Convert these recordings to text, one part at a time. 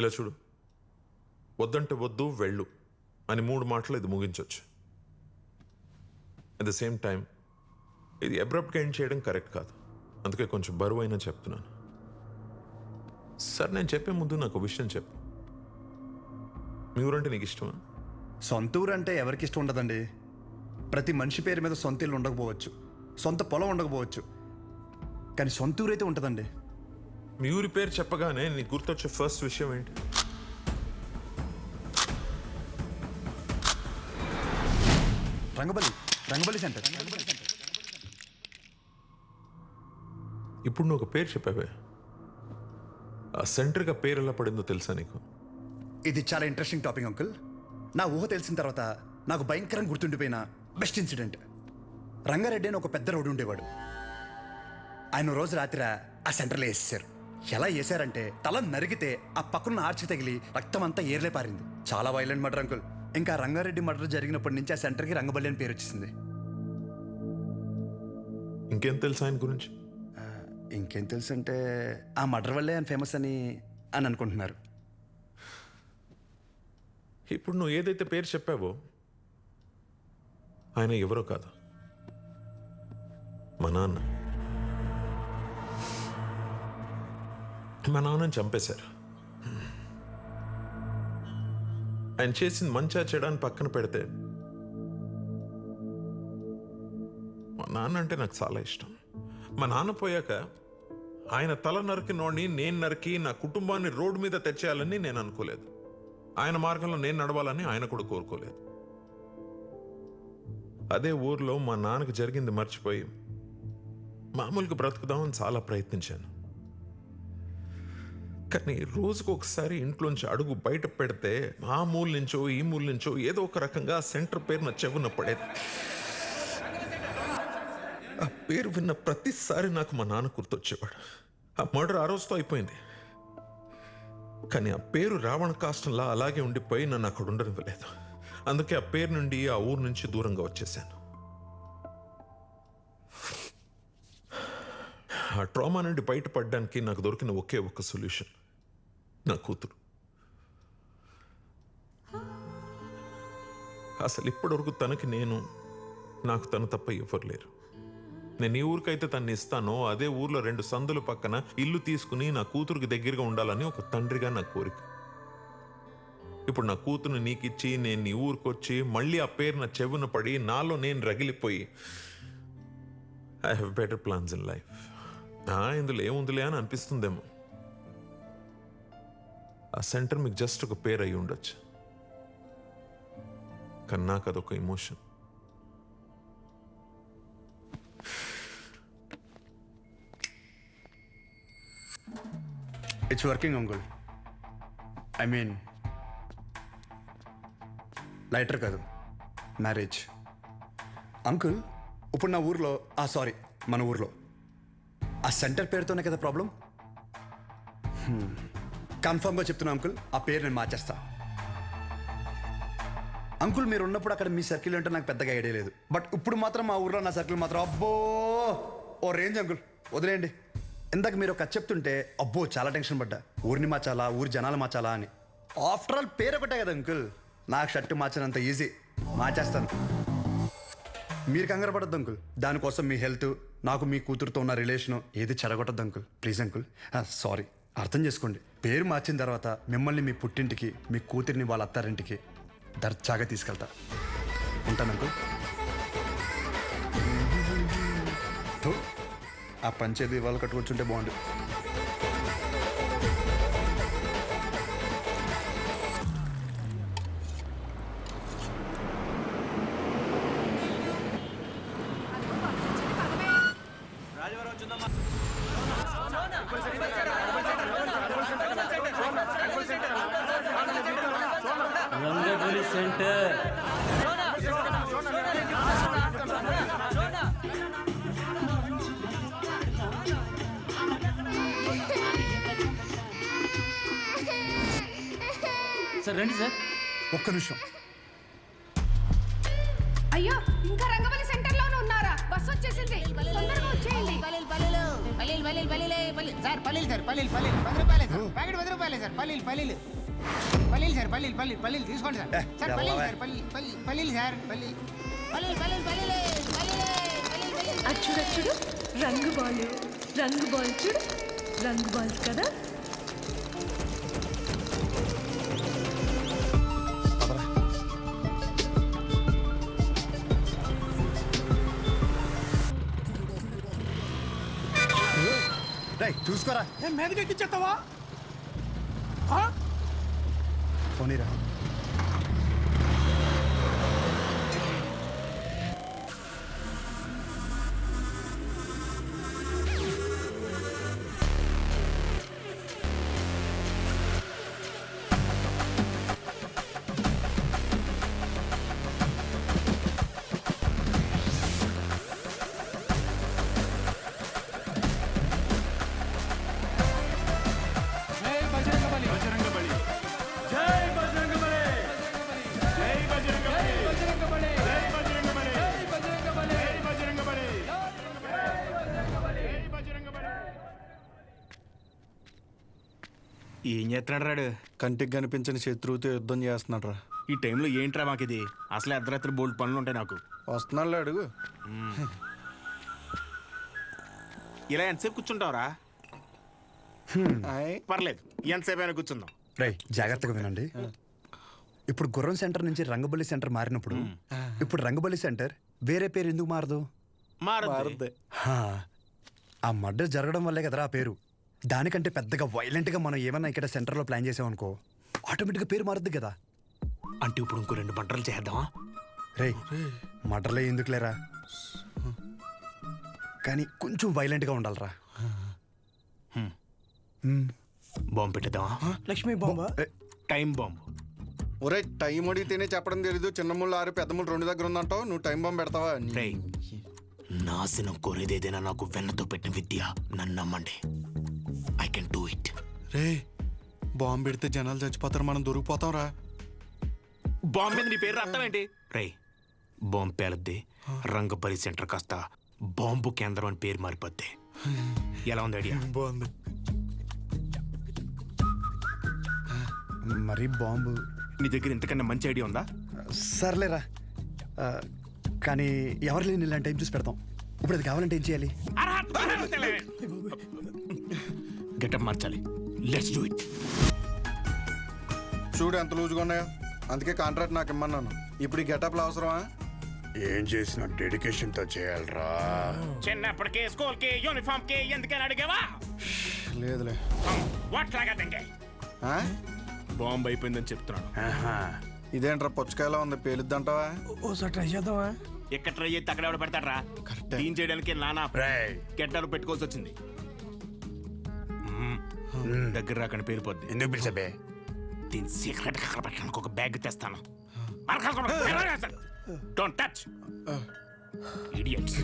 ఇలా చూడు, వద్దంటే వద్దు వెళ్ళు అని 3 మాటలు ఇది ముగించవచ్చు. అట్ ద సేమ్ టైం ఇది అబ్రప్ట్గా ఎండ్ చేయడం కరెక్ట్ కాదు. అందుకే కొంచెం బరువు అయినా చెప్తున్నాను. సార్, నేను చెప్పే ముందు నాకు విషయం చెప్పు. మీ ఊరంటే నీకు ఇష్టమా? సొంత ఊరు అంటే ఎవరికి ఇష్టం ఉండదండి. ప్రతి మనిషి పేరు మీద సొంత ఇల్లు ఉండకపోవచ్చు, సొంత పొలం ఉండకపోవచ్చు, కానీ సొంత ఊరు అయితే ఉంటుందండి. మీ ఊరి పేరు చెప్పగానే నీకు గుర్తొచ్చే ఫస్ట్ విషయం ఏంటి? రంగబలి సెంటర్. ఇప్పుడు నువ్వు ఒక పేరు చెప్పావే, ఆ సెంటర్గా పేరు ఎలా పడిందో తెలుసా నీకు? ఇది చాలా ఇంట్రెస్టింగ్ టాపిక్ అంకుల్. నా ఊహ తెలిసిన తర్వాత నాకు భయంకరంగా గుర్తుండిపోయిన బెస్ట్ ఇన్సిడెంట్. రంగారెడ్డి అని ఒక పెద్ద రోడ్డు ఉండేవాడు. ఆయన రోజు రాత్రి ఆ సెంటర్లో వేసేసారు. ఎలా వేసారంటే తల నరిగితే ఆ పక్కన ఆర్చి తగిలి రక్తం అంతా ఏర్లే పారింది. చాలా వైలెంట్ మర్డర్ అంకుల్. ఇంకా రంగారెడ్డి మర్డర్ జరిగినప్పటి నుంచి ఆ సెంటర్కి రంగబల్లి అని పేరు వచ్చేసింది. ఇంకేం తెలుసు ఆయన గురించి? ఇంకేం తెలుసు అంటే ఆ మర్డర్ వల్లే ఆయన ఫేమస్ అని అనుకుంటున్నారు. ఇప్పుడు నువ్వు ఏదైతే పేరు చెప్పావో ఆయన ఎవరో కాదు, మా నాన్న. మా నాన్నని చంపేశారు. ఆయన చేసిన మంచా చెడాన్ని పక్కన పెడితే మా నాన్న అంటే నాకు చాలా ఇష్టం. మా నాన్న పోయాక ఆయన తల నరికినోడిని నేను నరికి నా కుటుంబాన్ని రోడ్డు మీద తెచ్చేయాలని నేను అనుకోలేదు. ఆయన మార్గంలో నేను నడవాలని ఆయన కూడా కోరుకోలేదు. అదే ఊర్లో మా నాన్నకి జరిగింది మర్చిపోయి మామూలుగా బ్రతుకుదామని చాలా ప్రయత్నించాను. కానీ రోజుకు ఒకసారి ఇంట్లోంచి అడుగు బయట పెడితే ఆ మూల నుంచో ఈ మూల నుంచో ఏదో ఒక రకంగా సెంటర్ పేరు నా చెవున పడేది. ఆ పేరు విన్న ప్రతిసారి నాకు మా నాన్న గుర్తొచ్చేవాడు. ఆ మర్డర్ ఆ రోజుతో అయిపోయింది, కానీ ఆ పేరు రావణ కాష్టంలా అలాగే ఉండిపోయి నన్ను అక్కడ ఉండనివ్వలేదు. అందుకే ఆ పేరు నుండి ఆ ఊరు నుంచి దూరంగా వచ్చేసాను. ఆ ట్రామా నుండి బయటపడడానికి నాకు దొరికిన ఒకే ఒక్క సొల్యూషన్ నా కూతురు. అసలు ఇప్పటివరకు తనకి నాకు తను తప్ప ఎవరు లేరు. నేను ఈ ఊరికైతే తన్ని ఇస్తానో అదే ఊర్లో 2 సందుల పక్కన ఇల్లు తీసుకుని నా కూతురికి దగ్గరగా ఉండాలని ఒక తండ్రిగా నా కోరిక. ఇప్పుడు నా కూతురుని నీకిచ్చి నేను నీ ఊరికొచ్చి మళ్ళీ ఆ పేరు నా చెవున పడి నాలో నేను రగిలిపోయి I have better plans in life. ఇందులో ఏముందిలే అని అనిపిస్తుందేమో. ఆ సెంటర్ మీకు జస్ట్ ఒక పేరు అయి ఉండొచ్చు, కానీ నాకు అదొక emotion. It's working uncle. I mean lighter కాదు, మ్యారేజ్. అంకుల్, ఇప్పుడు నా ఊర్లో మన ఊర్లో ఆ సెంటర్ పేరుతోనే కదా ప్రాబ్లం. కన్ఫర్మ్గా చెప్తున్నా అంకుల్, ఆ పేరు నేను మార్చేస్తా. అంకుల్, మీరు ఉన్నప్పుడు అక్కడ మీ సర్కిల్ అంటే నాకు పెద్దగా ఐడియా లేదు, బట్ ఇప్పుడు మాత్రం మా ఊర్లో నా సర్కిల్ మాత్రం అబ్బో ఓ రేంజ్ అంకుల్. వదిలేయండి. ఇందాక మీరు ఒక చెప్తుంటే అబ్బో చాలా టెన్షన్ పడ్డా. ఊరిని మార్చాలా, ఊరి జనాలు మార్చాలా అని. ఆఫ్టర్ ఆల్ పేరు ఒకటే కదా అంకుల్. నాకు షర్టు మార్చినంత ఈజీ, మార్చేస్తాను. మీరు కంగారు పడద్దు అంకుల్. దానికోసం మీ హెల్త్, నాకు మీ కూతురుతో ఉన్న రిలేషను ఏది చెడగొట్టద్దు అంకుల్. Please uncle. సారీ, అర్థం చేసుకోండి. పేరు మార్చిన తర్వాత మిమ్మల్ని మీ పుట్టింటికి, మీ కూతురిని వాళ్ళ అత్తారింటికి దర్జాగా తీసుకెళ్తా. ఉంటాను అంకుల్. ఆ పంచేది ఇవాళ కట్టుకొచ్చుంటే బాగుండు. రంగబలి సెంటర్. సార్ రండి సార్. ఒక్క నిమిషం. అయ్యో, ఇంకా రంగబలి సెంటర్ లోనే ఉన్నారా? బస్ వచ్చేసింది, తొందరగా వచ్చేయండి. పల్లీలే పల్లీలు సార్ పల్లీలు సార్ పల్లీలు 10 రూపాయలే సార్ ప్యాకెట్ 10 రూపాయలే సార్ పల్లీలు సార్ పల్లీలు తీసుకోండి సార్ సార్ పల్లీలు సార్ పల్లీలు సార్ పల్లీలే చూడు రంగు బాల్ చూడు రంగు బాల్స్ కదా. చూసుకోరా మీదకి ఎక్కించేస్తావా? పోనీరా. ఏం చేస్తున్నాడు రాడు? కంటికి కనిపించని శత్రువుతో యుద్ధం చేస్తున్నాడు రా. ఈ టైంలో ఏంట్రా మాకు ఇది? అసలే అర్ధరాత్రి బోల్డ్ పనులు ఉంటాయి నాకు. వస్తున్నాడు అడుగు. ఇలా ఎంతసేపు కూర్చుంటావురా? పర్లేదు, ఎంతసేపు అయినా కూర్చుందాం. రే జాగ్రత్తగా వినండి. ఇప్పుడు గుర్రం సెంటర్ నుంచి రంగబలి సెంటర్ మారినప్పుడు ఇప్పుడు రంగబలి సెంటర్ వేరే పేరు ఎందుకు మారదు? మారుద్ది. ఆ మర్డర్ జరగడం వల్లే కదరా ఆ పేరు. దానికంటే పెద్దగా వైలెంట్గా మనం ఏమన్నా ఇక్కడ సెంటర్లో ప్లాన్ చేసామనుకో ఆటోమేటిక్గా పేరు మారుద్ది కదా. అంటే ఇప్పుడు ఇంకో 2 మంటలు చేద్దామా? రే మర్డర్లే ఎందుకు లేరా, కానీ కొంచెం వైలెంట్గా ఉండాలిరా. బాంబు పెట్టేద్దామా? లక్ష్మీ బాంబా? Time bomb. ఒరే టైం అడిగితేనే చెప్పడం తెలీదు. చిన్న ముళ్ళు 6 పెద్ద ముళ్ళు 2 దగ్గర ఉందంటావు. నువ్వు టైం బాంబు పెడతావా? రేయ్, నాశనం కోరేదేదైనా నాకు వెన్నతో పెట్టిన విద్య. నన్ను నమ్మండి, I can do it. Ray bomb పెడితే జనాలు చచ్చిపోతారు, మనం దొరికిపోతాం రా. బాంబు మీద నీ పేరు అర్థం ఏంటి? రేయ్, బాంబు పేలద్ది, రంగపల్లి సెంటర్ కాస్త బాంబు కేంద్రం అని పేరు మారిపోద్ది. ఎలా ఉంది ఐడియా? బాగుంది. మరి బాంబు నీ దగ్గర ఇంతకన్నా మంచి ఐడియా ఉందా? సర్లేరా, కానీ ఎవరు లేని ఇలాంటి టైం చూసి పెడతాం. ఇప్పుడు అది కావాలంటే ఏం చేయాలి? గెటప్ మార్చాలి. Let's do it. చూడు ఎంత లూజ్గా ఉన్నాయో. అందుకే కాంట్రాక్ట్ నాకు ఇమ్మన్నాను. ఇప్పుడు ఈ గెటప్లు అవసరమా? ఏం చేసిన డెడికేషన్తో చేయాలరా. చిన్నప్పటికే స్కూల్ కి యూనిఫామ్ కి ఎందుకని అడిగావా? లేదులే. ఆ? బాంబు అయిపోయిందని చెప్తున్నాను. ఇదేంట్రా పుచ్చకాయలా ఉంది, పేలుద్దంటావా? ఓసారి ట్రై చేద్దామా? ఎక్కడ ట్రై చేస్తే అక్కడ ఎవడ పెడతాడరా? క్లీన్ చేయడానికి నానా గెడ్డలు పెట్టుకోవాల్సి వచ్చింది. దగ్గర రాకని పేలిపోద్ది. ఎందుకు పిలిచబే? దీని సీక్రెట్ అక్కడ పెట్టడానికి ఒక బ్యాగ్ తెస్తాను. Don't touch idiots.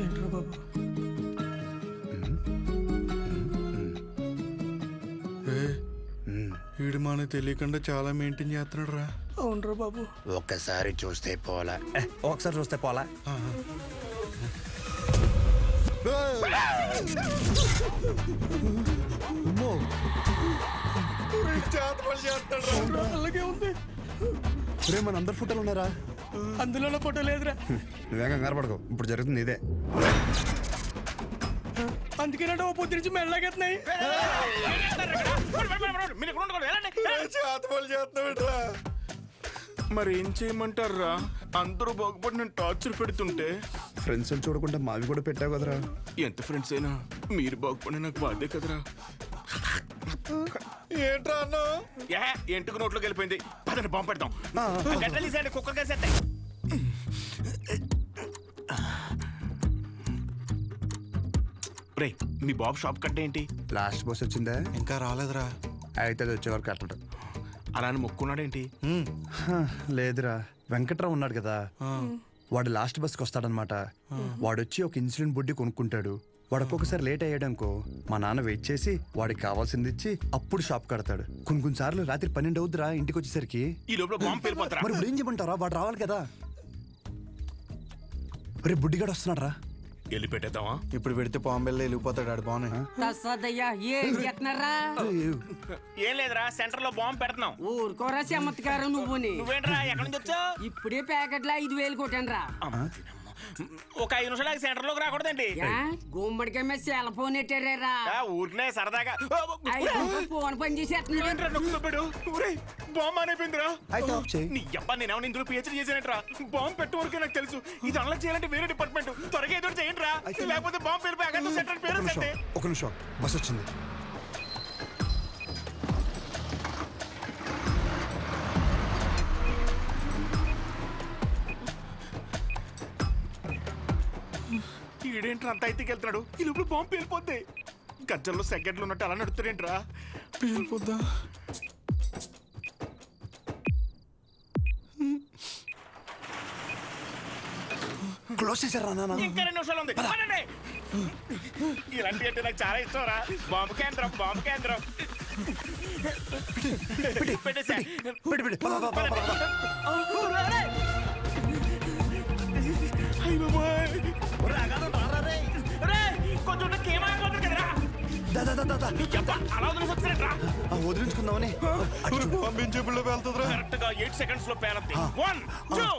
ఏంట్రా బాబు? వీడు మనకు తెలియకుండా చాలా మెయింటైన్ చేస్తున్నాడు రా. అవునరా బాబు. ఒక్కసారి చూస్తే పోలా, ఒకసారి చూస్తే పోలా. అలాగే ఉంది. రే మన అందరు ఫోటోలు ఉన్నారా? అందులో ఫోటో లేదురా. నువ్వేం కంగారు పడకు, ఇప్పుడు జరుగుతుంది ఇదే. అందుకేనంటే ఓ పొద్దు నుంచి మెల్లగెత్తున్నాయి. మరి ఏం చేయమంటారా? అందరూ బాగుపడి నేను టార్చర్ పెడుతుంటే ఫ్రెండ్స్ చూడకుండా మావి కూడా పెట్టావు కదరా. ఎంత ఫ్రెండ్స్ అయినా మీరు బాగుపడి నాకు బాధే కదరా. ఏంట్రా అన్న? ఎంటుకు నోట్లోకి వెళ్ళిపోయింది. పదని బాంబు పెడతాం. కుక్కర్ కేసేస్తాయి. రే, మీ బాబు షాప్ కట్ట ఏంటి? లాస్ట్ బస్ వచ్చిందా? ఇంకా రాలేదురా. అయితే అది వచ్చే వరకు కట్టడు. అలా అని మొక్కున్నాడేంటి? లేదురా, వెంకట్రావు ఉన్నాడు కదా, వాడు లాస్ట్ బస్కి వస్తాడనమాట. వాడొచ్చి ఒక ఇన్సులిన్ బుడ్డి కొనుక్కుంటాడు. వాడు ఒక్కొక్కసారి లేట్ అయ్యాడనుకో మా నాన్న వెయిట్ చేసి వాడికి కావాల్సింది ఇచ్చి అప్పుడు షాప్ కడతాడు. కొన్ని సార్లు రాత్రి 12 అవుద్దిరా ఇంటికి వచ్చేసరికి. ఈ లోపల బాంబు పేలిపోతారా? మరి ఇప్పుడు ఏం చేయమంటారా? వాడు రావాలి కదా. రే బుడ్డిగాడు వస్తున్నాడు రా. వెళ్ళి పెట్టేద్దామా? ఇప్పుడు పెడితే పాంబెల్లో వెళ్ళిపోతాడు ఆడు బాగున్నాయి. తస్సదయ్యా ఏం చేస్తున్నారా? ఏం లేదురా, సెంటర్ లో బాంబు పెడుతున్నాం. ఊరుకోరా చమత్కారం నువ్వుని. నువ్వేంట్రా, ఎక్కడి నుంచి వచ్చావు? ఇప్పుడే ప్యాకెట్లో 5,000 కొట్టాను రా. ఒక 5 నిమిషాలు సెంటర్ లోకి రాకూడదండి. గుమ్మడికాయ మీద సెల్ ఫోన్ ఎట్టారా? ఊరికనే సరదాగా. ఫోన్ పని చేసేస్తున్నాడు. బాంబు అయిపోయిందిరా. అయితే ఆఫ్ చేయి. నీ అబ్బా, నేనేమన్నా ఇందులో పిహెచ్డీ చేశానంట్రా. బాంబు పెట్టే వరకే నాకు తెలుసు. ఇది అలా చేయాలంటే వేరే డిపార్ట్మెంట్. త్వరగా ఏదో చేయండి రా, లేకపోతే బాంబు పేరు అక్కడ సెంటర్ పేరు అంటే. ఒక నిమిషం బస్ వచ్చింది. ఈడేంట్రా అంత అయితే వెళ్తున్నాడు? ఈ లోపల బాంబు పేలిపోద్ది. గజ్జల్లో సెగ్గడ్లు ఉన్నట్టు అలా నడుస్తాడేంట్రా? పేలిపోద్దా? క్లోజ్ చేశారా నాన్న? ఇంకా 2 నిమిషాలు ఉంది. పదండి. ఇలాంటి అంటే నాకు చాలా ఇష్టం రా. బాంబు కేంద్రం, బాంబు కేంద్రం. పెట్టేసా. పెట్టి పద, పద, పద, పద, పద. కొంచెం కేమాయిపోతుంది కదరా. దా, దా, దా, దా, దా. అలా వదిలేసొచ్చారా? వదిలించుకుందామని. పంపించేపుల్లో వెళ్తుందిరా. కరెక్ట్ గా 8 సెకండ్స్ లో పేరద్ది. 1 2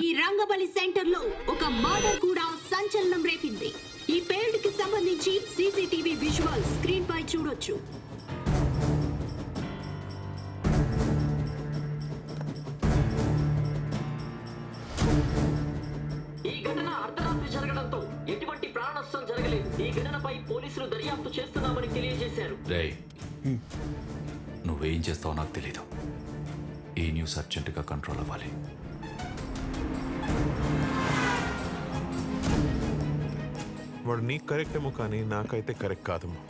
ఈ రంగబలి సెంటర్ లో ఒక మర్డర్ కూడా సంచలనం రేపింది. ఈ పేల్డ్ కి సంబంధించి సీసీటీవీ విజువల్ స్క్రీన్ పై చూడొచ్చు. ఈ ఘటన అర్ధరాత్రి జరగడంతో ఎటువంటి ప్రాణ నష్టం జరగలేదు. ఈ ఘటనపై పోలీసులు దర్యాప్తు చేస్తున్నామని తెలియజేశారు. రేయ్, నువ్వేం చేస్తావో నాకు తెలీదు. ఈ న్యూస్ అర్జెంటుగా కంట్రోల్ అవ్వాలి. వాడు నీకు కరెక్ట్ ఏమో కానీ నాకైతే కరెక్ట్ కాదమ్మా.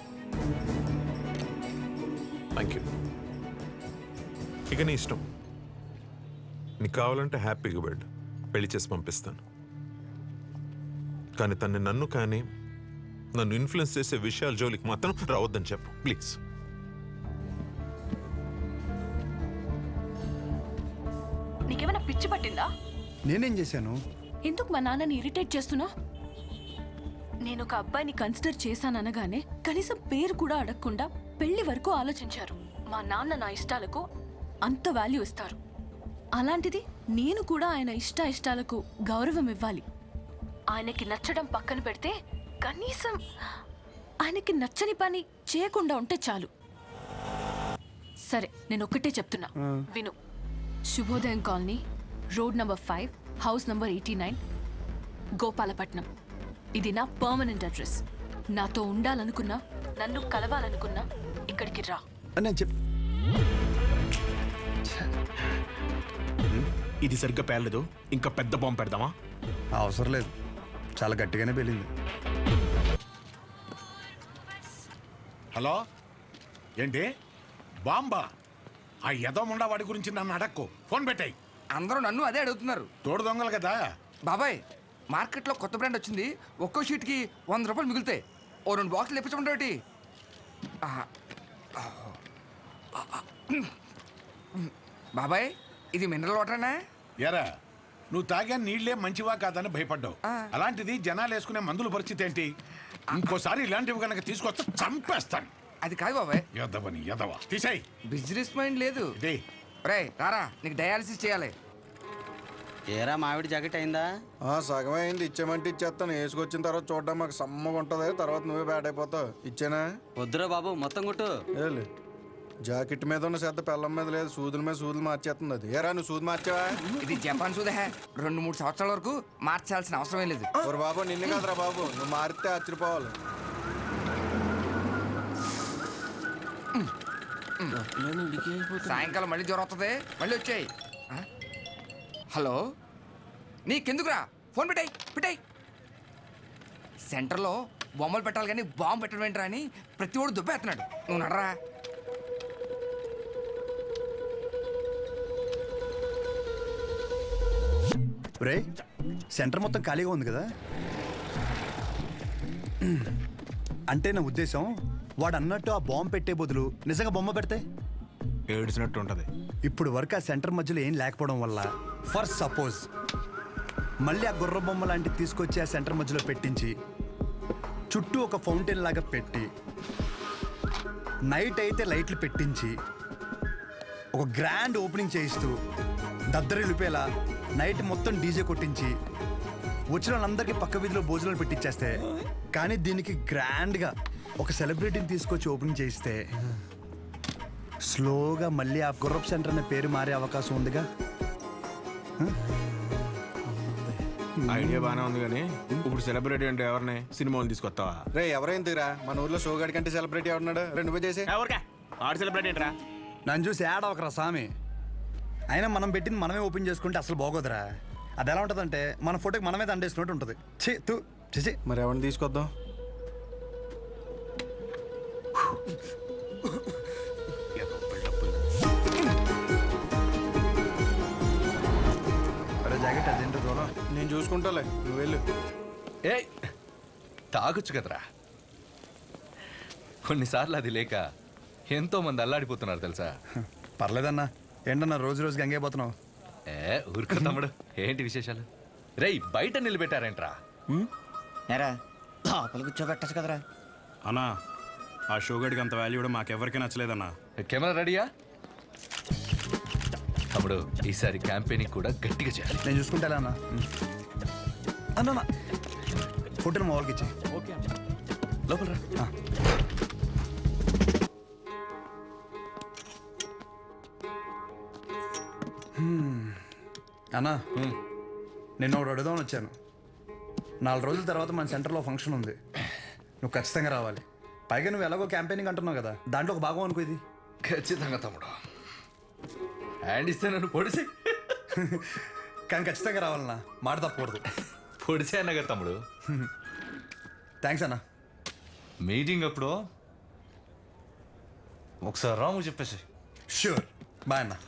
Thank you. ఇక నీ ఇష్టం. నీకు కావాలంటే హ్యాపీగా వెళ్ళు, పెళ్లి చేసి పంపిస్తాను. కానీ తన్ని నన్ను కానీ నన్ను ఇన్ఫ్లుయెన్స్ చేసే విషయాల జోలికి మాత్రం రావద్దని చెప్పు ప్లీజ్. నీకేమైనా పిచ్చి పట్టిందా? నేనేం చేశాను? ఎందుకు మా నాన్నని ఇరిటేట్ చేస్తున్నా? నేను ఒక అబ్బాయిని కన్సిడర్ చేశాననగానే కనీసం పేరు కూడా అడగకుండా పెళ్లి వరకు ఆలోచించారు. మా నాన్న నా ఇష్టాలకు అంత వాల్యూ ఇస్తారు. అలాంటిది నేను కూడా ఆయన ఇష్టాలకు గౌరవం ఇవ్వాలి. ఆయనకి నచ్చడం పక్కన పెడితే కనీసం ఆయనకి నచ్చని పని చేయకుండా ఉంటే చాలు. సరే, నేను ఒక్కటే చెప్తున్నా, విను. శుభోదయం colony, road number 5, house number 89, Gopalapatnam. ఇది నా పర్మనెంట్ అడ్రస్. నాతో ఉండాలనుకున్నా, నన్ను కలవాలనుకున్నా ఇక్కడికి రా. ఇది సరిగ్గా పేర్లేదు. ఇంకా పెద్ద బాంబు పెడదామా? అవసరం లేదు, చాలా గట్టిగానే పేలింది. హలో, ఏంటి బాంబా? ఆ యదోముండా వాడి గురించి నన్ను అడక్కు. ఫోన్ పెట్టాయి. అందరూ నన్ను అదే అడుగుతున్నారు. తోడు దొంగలు కదా బాబాయ్. మార్కెట్లో కొత్త బ్రాండ్ వచ్చింది. ఒక్కో షీట్కి 100 రూపాయలు మిగులుతాయి. ఓ 2 బాక్సులు ఇప్పించమంటే. బాబాయ్, ఇది మినరల్ వాటరేనా? ఎరా, నువ్వు తాగా నీళ్లే మంచివా కాదని భయపడ్డావు. అలాంటిది జనాలు వేసుకునే మందుల పరిస్థితి ఏంటి? ఇంకోసారి ఇలాంటివి కనుక తీసుకొస్తే చంపేస్తాను. అది కాదు బాబాయ్. యదవని యదవ, తీసేయ్. బిజినెస్ మైండ్ లేదు. రే రారా, నీకు డయాలసిస్ చేయాలి. ఏరా మామిడి జాకెట్ అయిందా? సగం అయింది. ఇచ్చేమంటే ఇచ్చేస్తాను. వేసుకొచ్చిన తర్వాత చూడడం మాకు సమ్మగా ఉంటుంది. తర్వాత నువ్వే బ్యాట్ అయిపోతావు. ఇచ్చేనా? వద్దురా బాబు, మొత్తం కొట్టు. జాకెట్ మీద ఉన్న శ్రద్ధ పెళ్ళం మీద లేదు. సూదుల మీద సూదులు మార్చేస్తుంది అది. ఏరా, నువ్వు సూది మార్చావా? ఇది జపాన్ సూదే. 2-3 సంవత్సరాల వరకు మార్చాల్సిన అవసరం లేదు. బాబు, నిన్ను కాదురా బాబు, నువ్వు మారితే ఆశ్చర్యపోవాలి. సాయంకాలం మళ్ళీ జ్వరం వస్తుంది. మళ్ళీ వచ్చాయి. హలో, నీకెందుకురా? ఫోన్ పెట్టాయి. సెంటర్లో బొమ్మలు పెట్టాలి కానీ బాంబు పెట్టడం ఏంట్రా అని ప్రతి ఒడు దుబ్బేస్తున్నాడు. నువ్వు నడరా. రే సెంటర్ మొత్తం ఖాళీగా ఉంది కదా, అంటే నా ఉద్దేశం వాడు అన్నట్టు ఆ బాంబు పెట్టే బదులు నిజంగా బొమ్మ పెడితే ఏడ్చినట్టు ఉంటుంది. ఇప్పుడు వరకు ఆ సెంటర్ మధ్యలో ఏం లేకపోవడం వల్ల ఫర్ సపోజ్ మళ్ళీ ఆ గుర్ర బొమ్మ లాంటివి తీసుకొచ్చి ఆ సెంటర్ మధ్యలో పెట్టించి చుట్టూ ఒక ఫౌంటైన్ లాగా పెట్టి నైట్ అయితే లైట్లు పెట్టించి ఒక గ్రాండ్ ఓపెనింగ్ చేయిస్తూ దద్దరిల్లిపోయేలా నైట్ మొత్తం డీజే కొట్టించి వచ్చిన వాళ్ళందరికీ పక్క వీధిలో భోజనాలు పెట్టించేస్తే, కానీ దీనికి గ్రాండ్గా ఒక సెలబ్రిటీని తీసుకొచ్చి ఓపెనింగ్ చేయిస్తే స్లోగా మళ్ళీ ఆ గుర్రప్ సెంటర్ అనే పేరు మారే అవకాశం ఉందిగా. ఐడియా బాగానే ఉంది కానీ ఇప్పుడు సెలబ్రిటీ అంటే ఎవరిని సినిమాని తీసుకొస్తావా? రే ఎవరైందిరా మన ఊర్లో షోగాడి కంటే సెలబ్రిటీ ఎవరున్నాడు? రెండు పోయి చేసి ఎవరికా ఆడు సెలబ్రిటీ ఏంట్రా? నన్ను చూసి యాడ్ అవకరా స్వామి. అయినా మనం పెట్టింది మనమే ఓపెన్ చేసుకుంటే అసలు బాగోదురా. అది ఎలా ఉంటుందంటే మన ఫోటోకి మనమే దండేసినట్టు ఉంటుంది. చేసి మరి ఎవరిని తీసుకొద్దాం? జాకెట్ అదేంటో దూరం. నేను చూసుకుంటాలే, నువ్వు వెళ్ళు. ఏ తాగొచ్చు కదరా. కొన్నిసార్లు అది లేక ఎంతో మంది అల్లాడిపోతున్నారు తెలుసా. పర్లేదన్నా. ఏంటన్నా రోజు రోజు గంగైపోతున్నావు? ఊరుకో తమ్ముడు, ఏంటి విశేషాలు? రేయ్ బయట నిలబెట్టారేంట్రా? లోపల కూర్చోబెట్టచ్చు కదరా. అన్నా ఆ షోగడికి అంత వాల్యూ కూడా మాకెవరికీ నచ్చలేదన్నా. కెమెరా రెడీయా తమ్ముడు? ఈసారి క్యాంపెయినింగ్ కూడా గట్టిగా చేయాలి. నేను చూసుకుంటా అన్న. అన్న ఫోటోని మా వాళ్ళకి ఇచ్చి. ఓకే లోపల రా. అన్నా నిన్న ఒకటి అడుగుదామని వచ్చాను. 4 రోజుల తర్వాత మన సెంటర్లో ఫంక్షన్ ఉంది, నువ్వు ఖచ్చితంగా రావాలి. పైగా నువ్వు ఎలాగో క్యాంపెయినింగ్ అంటున్నావు కదా, దాంట్లో ఒక భాగం అనుకో ఇది. ఖచ్చితంగా తమ్ముడు, హ్యాండ్ ఇస్తే నన్ను పొడిసి. కానీ ఖచ్చితంగా రావాలన్నా, మాట తప్పకూడదు. పొడిసే అన్నగా తమ్ముడు. థ్యాంక్స్ అన్నా. మీటింగ్ అప్పుడు ఒకసారి రాము చెప్పేసి. షూర్ బాయ్ అన్నా.